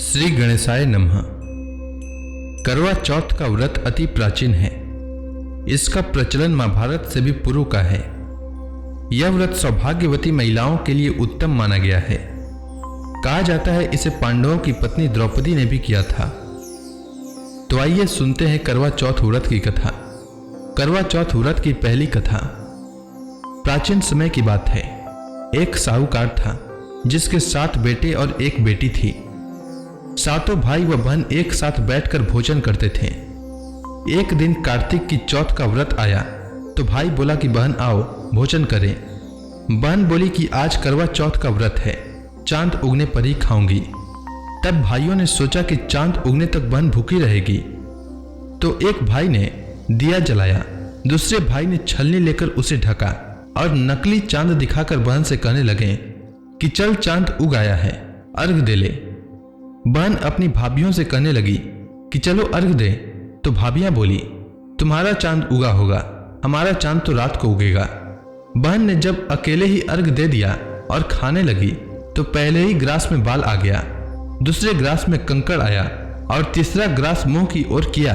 श्री गणेशाय नमः। करवा चौथ का व्रत अति प्राचीन है। इसका प्रचलन महाभारत से भी पूर्व का है। यह व्रत सौभाग्यवती महिलाओं के लिए उत्तम माना गया है। कहा जाता है इसे पांडवों की पत्नी द्रौपदी ने भी किया था। तो आइए सुनते हैं करवा चौथ व्रत की कथा। करवा चौथ व्रत की पहली कथा प्राचीन समय की बात है। एक साहूकार था जिसके 7 बेटे और 1 बेटी थी। सातों भाई व बहन एक साथ बैठकर भोजन करते थे। एक दिन कार्तिक की चौथ का व्रत आया तो भाई बोला कि बहन आओ भोजन करें। बहन बोली कि आज करवा चौथ का व्रत है, चांद उगने पर ही खाऊंगी। तब भाइयों ने सोचा कि चांद उगने तक बहन भूखी रहेगी। तो एक भाई ने दिया जलाया, दूसरे भाई ने छलनी लेकर उसे ढका और नकली चांद दिखाकर बहन से कहने लगे कि चल चांद उग आया है, अर्घ दे ले। बहन अपनी भाभियों से कहने लगी कि चलो अर्घ दे। तो भाभियां बोली तुम्हारा चांद उगा होगा, हमारा चांद तो रात को उगेगा। बहन ने जब अकेले ही अर्घ दे दिया और खाने लगी तो पहले ही ग्रास में बाल आ गया, दूसरे ग्रास में कंकड़ आया और तीसरा ग्रास मुंह की ओर किया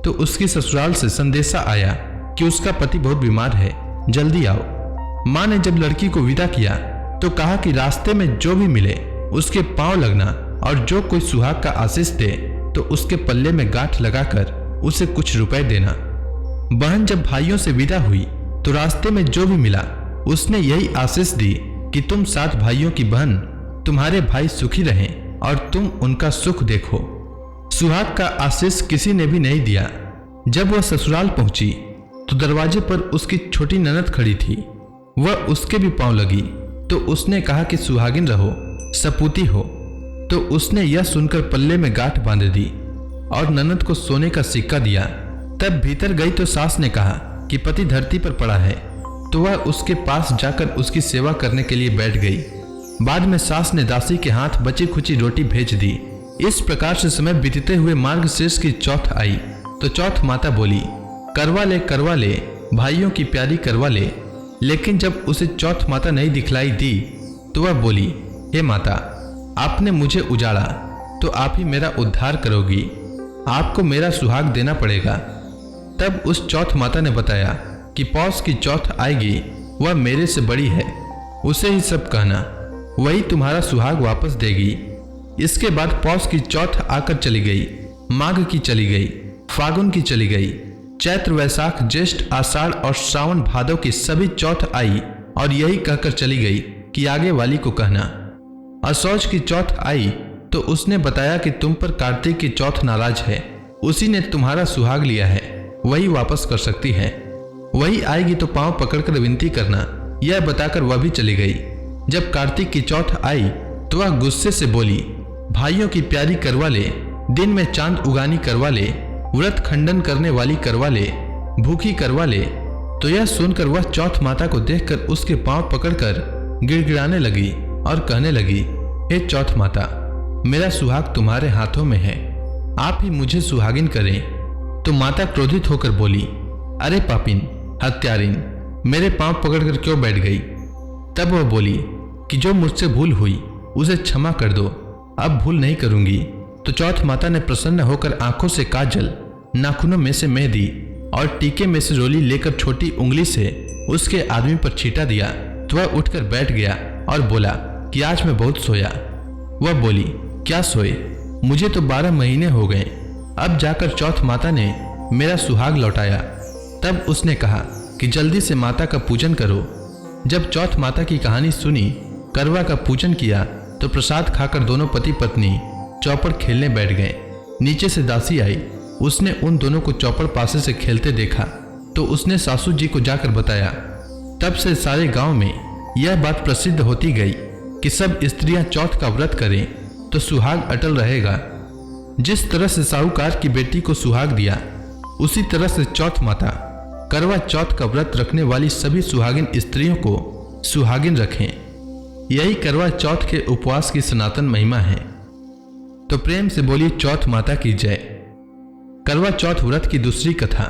तो उसकी ससुराल से संदेशा आया कि उसका पति बहुत बीमार है, जल्दी आओ। माँ ने जब लड़की को विदा किया तो कहा कि रास्ते में जो भी मिले उसके पांव लगना और जो कोई सुहाग का आशीष दे तो उसके पल्ले में गांठ लगाकर उसे कुछ रुपए देना। बहन जब भाइयों से विदा हुई तो रास्ते में जो भी मिला उसने यही आशीष दी कि तुम 7 भाइयों की बहन, तुम्हारे भाई सुखी रहें और तुम उनका सुख देखो। सुहाग का आशीष किसी ने भी नहीं दिया। जब वह ससुराल पहुंची तो दरवाजे पर उसकी छोटी ननद खड़ी थी। वह उसके भी पांव लगी तो उसने कहा कि सुहागिन रहो, सपूती हो। तो उसने यह सुनकर पल्ले में गांठ बांध दी और ननद को सोने का सिक्का दिया। तब भीतर गई तो सास ने कहा कि पति धरती पर पड़ा है। तो वह उसके पास जाकर उसकी सेवा करने के लिए बैठ गई। बाद में सास ने दासी के हाथ बची खुची रोटी भेज दी। इस प्रकार से समय बीतते हुए मार्गशीर्ष की चौथ आई तो चौथ माता बोली करवा ले भाइयों की प्यारी करवा ले। लेकिन जब उसे चौथ माता नहीं दिखलाई दी तो वह बोली हे माता, आपने मुझे उजाड़ा तो आप ही मेरा उद्धार करोगी, आपको मेरा सुहाग देना पड़ेगा। तब उस चौथ माता ने बताया कि पौष की चौथ आएगी, वह मेरे से बड़ी है, उसे ही सब कहना, वही तुम्हारा सुहाग वापस देगी। इसके बाद पौष की चौथ आकर चली गई, माघ की चली गई, फागुन की चली गई, चैत्र वैशाख ज्येष्ठ आषाढ़ और श्रावण भादव की सभी चौथ आई और यही कहकर चली गई कि आगे वाली को कहना। असौज की चौथ आई तो उसने बताया कि तुम पर कार्तिक की चौथ नाराज है, उसी ने तुम्हारा सुहाग लिया है, वही वापस कर सकती है, वही आएगी तो पांव पकड़कर विनती करना, यह बताकर वह भी चली गई। जब कार्तिक की चौथ आई तो वह गुस्से से बोली भाइयों की प्यारी करवा ले, दिन में चांद उगानी करवा ले, व्रत खंडन करने वाली करवा ले, भूखी करवा ले। तो यह सुनकर वह चौथ माता को देखकर उसके पांव पकड़कर गिड़गिड़ाने लगी और कहने लगी हे चौथ माता, मेरा सुहाग तुम्हारे हाथों में है, आप ही मुझे सुहागिन करें। तो माता क्रोधित होकर बोली अरे पापिन, हत्यारिन, मेरे पांव पकड़कर क्यों बैठ गई। तब वह बोली कि जो मुझसे भूल हुई उसे क्षमा कर दो, अब भूल नहीं करूंगी। तो चौथ माता ने प्रसन्न होकर आंखों से काजल, नाखूनों में से मेहंदी और टीके में से रोली लेकर छोटी उंगली से उसके आदमी पर छींटा दिया। तो वह उठकर बैठ गया और बोला कि आज मैं बहुत सोया। वह बोली क्या सोए, मुझे तो 12 महीने हो गए। अब जाकर चौथ माता ने मेरा सुहाग लौटाया। तब उसने कहा कि जल्दी से माता का पूजन करो। जब चौथ माता की कहानी सुनी, करवा का पूजन किया तो प्रसाद खाकर दोनों पति पत्नी चौपड़ खेलने बैठ गए। नीचे से दासी आई, उसने उन दोनों को चौपड़ पासे से खेलते देखा तो उसने सासू जी को जाकर बताया। तब से सारे गांव में यह बात प्रसिद्ध होती गई कि सब स्त्रियां चौथ का व्रत करें तो सुहाग अटल रहेगा। जिस तरह से साहूकार की बेटी को सुहाग दिया उसी तरह से चौथ माता करवा चौथ का व्रत रखने वाली सभी सुहागिन स्त्रियों को सुहागिन रखें। यही करवा चौथ के उपवास की सनातन महिमा है। तो प्रेम से बोलिए चौथ माता की जय। करवा चौथ व्रत की दूसरी कथा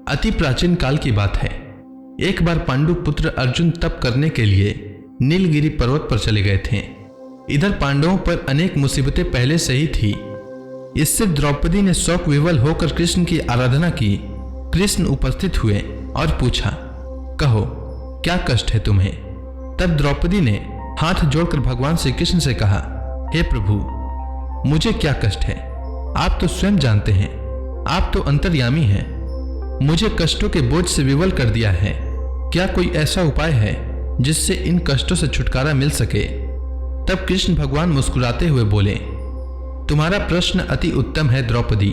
अति प्राचीन काल की बात है। एक बार पांडु पुत्र अर्जुन तप करने के लिए नीलगिरी पर्वत पर चले गए थे। इधर पांडवों पर अनेक मुसीबतें पहले से ही थी। इससे द्रौपदी ने शोक विवल होकर कृष्ण की आराधना की। कृष्ण उपस्थित हुए और पूछा, कहो क्या कष्ट है तुम्हें? तब द्रौपदी ने हाथ जोड़कर भगवान श्री कृष्ण से कहा, हे प्रभु, मुझे क्या कष्ट है? आप तो स्वयं जानते हैं, आप तो अंतर्यामी हैं। मुझे कष्टों के बोझ से विवल कर दिया है। क्या कोई ऐसा उपाय है जिससे इन कष्टों से छुटकारा मिल सके? तब कृष्ण भगवान मुस्कुराते हुए बोले, तुम्हारा प्रश्न अति उत्तम है द्रौपदी।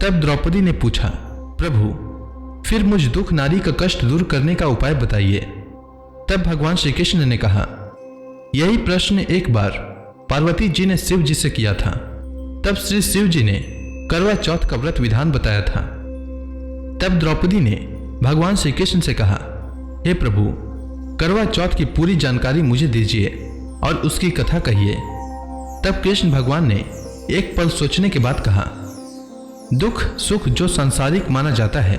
तब द्रौपदी ने पूछा, प्रभु फिर मुझ दुख नारी का कष्ट दूर करने का उपाय बताइए। तब भगवान श्री कृष्ण ने कहा, यही प्रश्न एक बार पार्वती जी ने शिव जी से किया था। तब श्री शिव जी ने करवा चौथ का व्रत विधान बताया था। तब द्रौपदी ने भगवान श्री कृष्ण से कहा, हे प्रभु, करवा चौथ की पूरी जानकारी मुझे दीजिए और उसकी कथा कहिए। तब कृष्ण भगवान ने एक पल सोचने के बाद कहा, दुख सुख जो सांसारिक माना जाता है,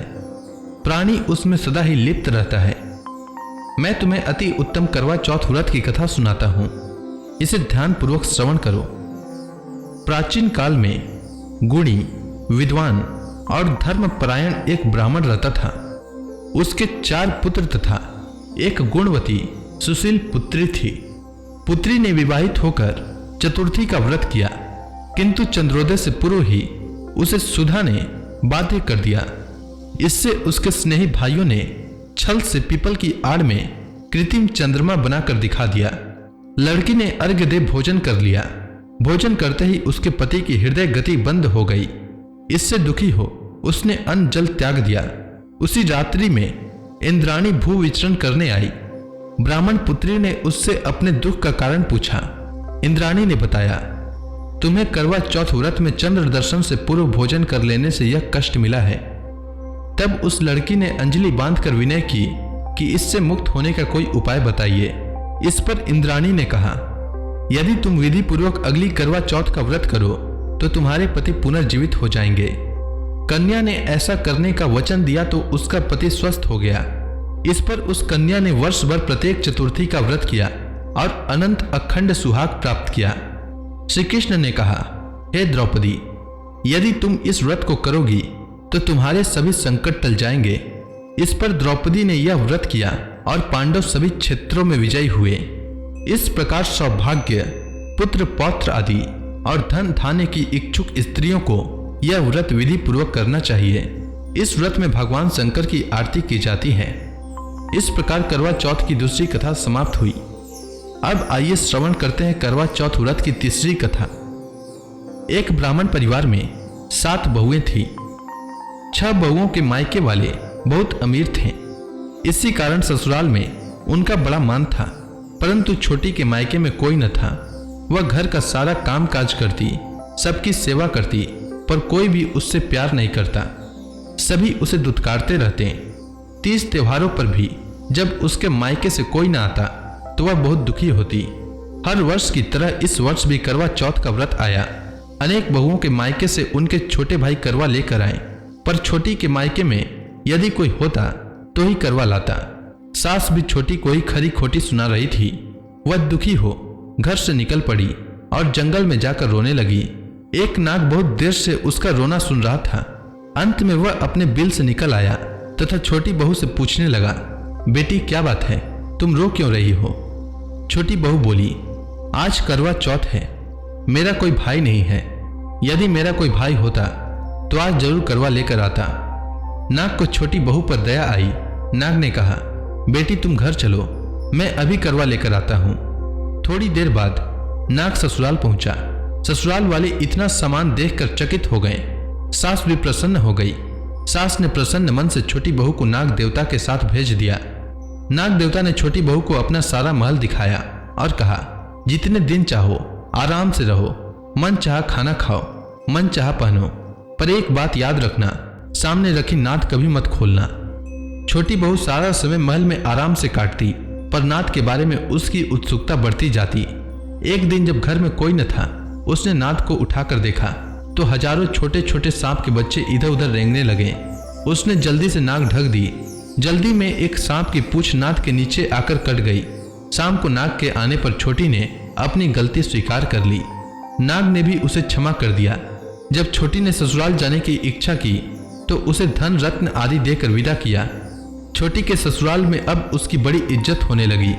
प्राणी उसमें सदा ही लिप्त रहता है। मैं तुम्हें अति उत्तम करवा चौथ व्रत की कथा सुनाता हूं, इसे ध्यानपूर्वक श्रवण करो। प्राचीन काल में गुणी, विद्वान और धर्मपरायण एक ब्राह्मण रहता था। उसके 4 पुत्र तथा एक गुणवती सुशील पुत्री थी। पुत्री ने विवाहित होकर चतुर्थी का व्रत किया, किंतु चंद्रोदय से पूर्व ही उसे सुधा ने बाध्य कर दिया। इससे उसके स्नेही भाइयों ने छल से पीपल की आड़ में कृत्रिम चंद्रमा बनाकर दिखा दिया। लड़की ने अर्घ्य दे भोजन कर लिया। भोजन करते ही उसके पति की हृदय गति बंद हो गई। इससे दुखी हो उसने अन्न जल त्याग दिया। उसी रात्रि में इंद्राणी भू विचरण करने आई। ब्राह्मण पुत्री ने उससे अपने दुख का कारण पूछा। इंद्राणी ने बताया, तुम्हें करवा चौथ व्रत में चंद्र दर्शन से पूर्व भोजन कर लेने से यह कष्ट मिला है। तब उस लड़की ने अंजलि बांधकर विनय की कि इससे मुक्त होने का कोई उपाय बताइए। इस पर इंद्राणी ने कहा, यदि तुम विधि पूर्वक अगली करवा चौथ का व्रत करो तो तुम्हारे पति पुनर्जीवित हो जाएंगे। कन्या ने ऐसा करने का वचन दिया तो उसका पति स्वस्थ हो गया। इस पर उस कन्या ने वर्ष भर प्रत्येक चतुर्थी का व्रत किया और अनंत अखंड सुहाग प्राप्त किया। श्री कृष्ण ने कहा, हे द्रौपदी, यदि तुम इस व्रत को करोगी तो तुम्हारे सभी संकट टल जाएंगे। इस पर द्रौपदी ने यह व्रत किया और पांडव सभी क्षेत्रों में विजयी हुए। इस प्रकार सौभाग्य, पुत्र पौत्र आदि और धन धान्य की इच्छुक स्त्रियों को यह व्रत विधि पूर्वक करना चाहिए। इस व्रत में भगवान शंकर की आरती की जाती है। इस प्रकार करवा चौथ की दूसरी कथा समाप्त हुई। अब आइए श्रवण करते हैं करवा चौथ व्रत की तीसरी कथा। एक ब्राह्मण परिवार में 7 बहुएं थी। 6 बहुओं के मायके वाले बहुत अमीर थे। इसी कारण ससुराल में उनका बड़ा मान था, परंतु छोटी के मायके में कोई न था। वह घर का सारा काम काज करती, सबकी सेवा करती, पर कोई भी उससे प्यार नहीं करता। सभी उसे दुत्कारते रहते। 30 त्योहारों पर भी जब उसके मायके से कोई न आता तो वह बहुत दुखी होती। हर वर्ष की तरह इस वर्ष भी करवा चौथ का व्रत आया। अनेक बहुओं के मायके से उनके छोटे भाई करवा लेकर आए, पर छोटी के मायके में यदि कोई होता तो ही करवा लाता। सास भी छोटी को ही खरी खोटी सुना रही थी। वह दुखी हो घर से निकल पड़ी और जंगल में जाकर रोने लगी। एक नाग बहुत देर से उसका रोना सुन रहा था। अंत में वह अपने बिल से निकल आया तथा छोटी बहू से पूछने लगा, बेटी क्या बात है, तुम रो क्यों रही हो? छोटी बहू बोली, आज करवा चौथ है, मेरा कोई भाई नहीं है। यदि मेरा कोई भाई होता तो आज जरूर करवा लेकर आता। नाग को छोटी बहू पर दया आई। नाग ने कहा, बेटी तुम घर चलो, मैं अभी करवा लेकर आता हूं। थोड़ी देर बाद नाग ससुराल पहुंचा। ससुराल वाले इतना सामान देखकर चकित हो गए। सास भी प्रसन्न हो गई। सास ने प्रसन्न मन से छोटी बहू को नाग देवता के साथ भेज दिया। नाग देवता ने छोटी बहू को अपना सारा महल दिखाया और कहा, जितने दिन चाहो आराम से रहो, मन चाहा खाना खाओ, मन चाहा पहनो, पर एक बात याद रखना, सामने रखी नाद कभी मत खोलना। छोटी बहू सारा समय महल में आराम से काटती, पर नाद के बारे में उसकी उत्सुकता बढ़ती जाती। एक दिन जब घर में कोई न था, उसने नाद को उठाकर देखा तो हजारों छोटे छोटे सांप के बच्चे इधर उधर रेंगने लगे। उसने जल्दी से नाक ढक दी। जल्दी में एक सांप की पूंछ नाद के नीचे आकर कट गई। शाम को नाग के आने पर छोटी ने अपनी गलती स्वीकार कर ली। नाग ने भी उसे क्षमा कर दिया। जब छोटी ने ससुराल जाने की इच्छा की तो उसे धन रत्न आदि देकर विदा किया। छोटी के ससुराल में अब उसकी बड़ी इज्जत होने लगी।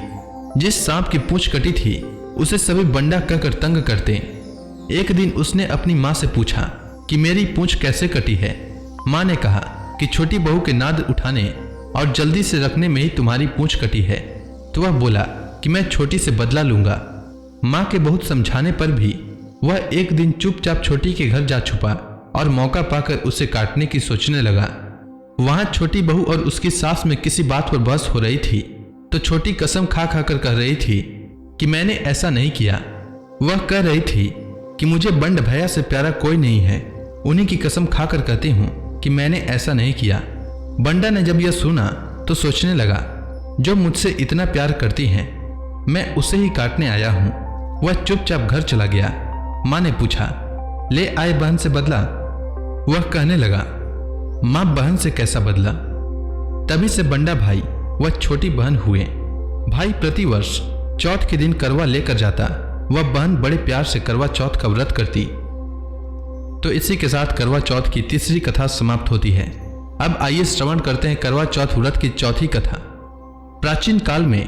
जिस सांप की पूंछ कटी थी उसे सभी बंडा कहकर तंग करते। एक दिन उसने अपनी माँ से पूछा कि मेरी पूंछ कैसे कटी है। माँ ने कहा कि छोटी बहू के नाद उठाने और जल्दी से रखने में ही तुम्हारी पूंछ कटी है। तो वह बोला कि मैं छोटी से बदला लूंगा। माँ के बहुत समझाने पर भी वह एक दिन चुपचाप छोटी के घर जा छुपा और मौका पाकर उसे काटने की सोचने लगा। वहां छोटी बहू और उसकी सास में किसी बात पर बहस हो रही थी तो छोटी कसम खा खाकर कह रही थी कि मैंने ऐसा नहीं किया। वह कह रही थी कि मुझे बंड भैया से प्यारा कोई नहीं है, उन्हीं की कसम खाकर कहती हूँ कि मैंने ऐसा नहीं किया। बंडा ने जब यह सुना तो सोचने लगा, जो मुझसे इतना प्यार करती हैं मैं उसे ही काटने आया हूँ। वह चुपचाप घर चला गया। माँ ने पूछा, ले आए बहन से बदला? वह कहने लगा, माँ बहन से कैसा बदला? तभी से बंडा भाई वह छोटी बहन हुए। भाई प्रतिवर्ष चौथ के दिन करवा लेकर जाता। वह बहन बड़े प्यार से करवा चौथ का व्रत करती। तो इसी के साथ करवा चौथ की तीसरी कथा समाप्त होती है। अब आइए श्रवण करते हैं करवा चौथ व्रत की चौथी कथा। प्राचीन काल में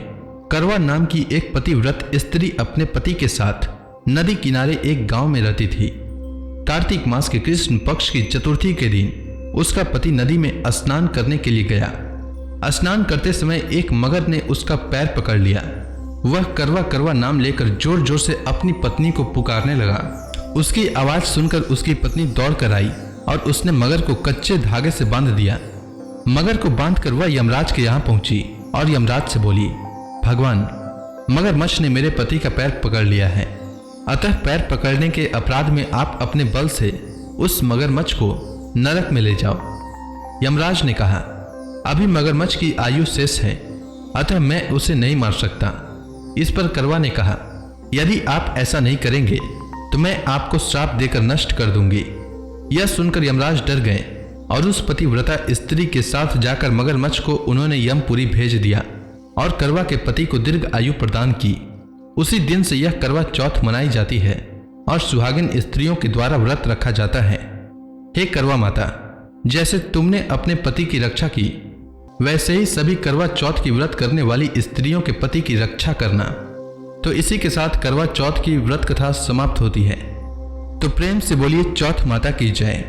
करवा नाम की एक पतिव्रत स्त्री अपने पति के साथ नदी किनारे एक गांव में रहती थी। कार्तिक मास के कृष्ण पक्ष की चतुर्थी के दिन उसका पति नदी में स्नान करने के लिए गया। स्नान करते समय एक मगर ने उसका पैर पकड़ लिया। वह करवा करवा नाम लेकर जोर जोर से अपनी पत्नी को पुकारने लगा। उसकी आवाज सुनकर उसकी पत्नी दौड़ कर आई और उसने मगर को कच्चे धागे से बांध दिया। मगर को बांधकर वह यमराज के यहाँ पहुंची और यमराज से बोली, भगवान, मगरमच्छ ने मेरे पति का पैर पकड़ लिया है, अतः पैर पकड़ने के अपराध में आप अपने बल से उस मगरमच्छ को नरक में ले जाओ। यमराज ने कहा, अभी मगरमच्छ की आयु शेष है, अतः मैं उसे नहीं मार सकता। इस पर करवा ने कहा, यदि आप ऐसा नहीं करेंगे तो मैं आपको श्राप देकर नष्ट कर दूंगी। यह सुनकर यमराज डर गए और उस पतिव्रता स्त्री के साथ जाकर मगरमच्छ को उन्होंने यमपुरी भेज दिया और करवा के पति को दीर्घ आयु प्रदान की। उसी दिन से यह करवा चौथ मनाई जाती है और सुहागिन स्त्रियों के द्वारा व्रत रखा जाता है। हे करवा माता, जैसे तुमने अपने पति की रक्षा की, वैसे ही सभी करवा चौथ की व्रत करने वाली स्त्रियों के पति की रक्षा करना। तो इसी के साथ करवा चौथ की व्रत कथा समाप्त होती है। तो प्रेम से बोलिए चौथ माता की जय।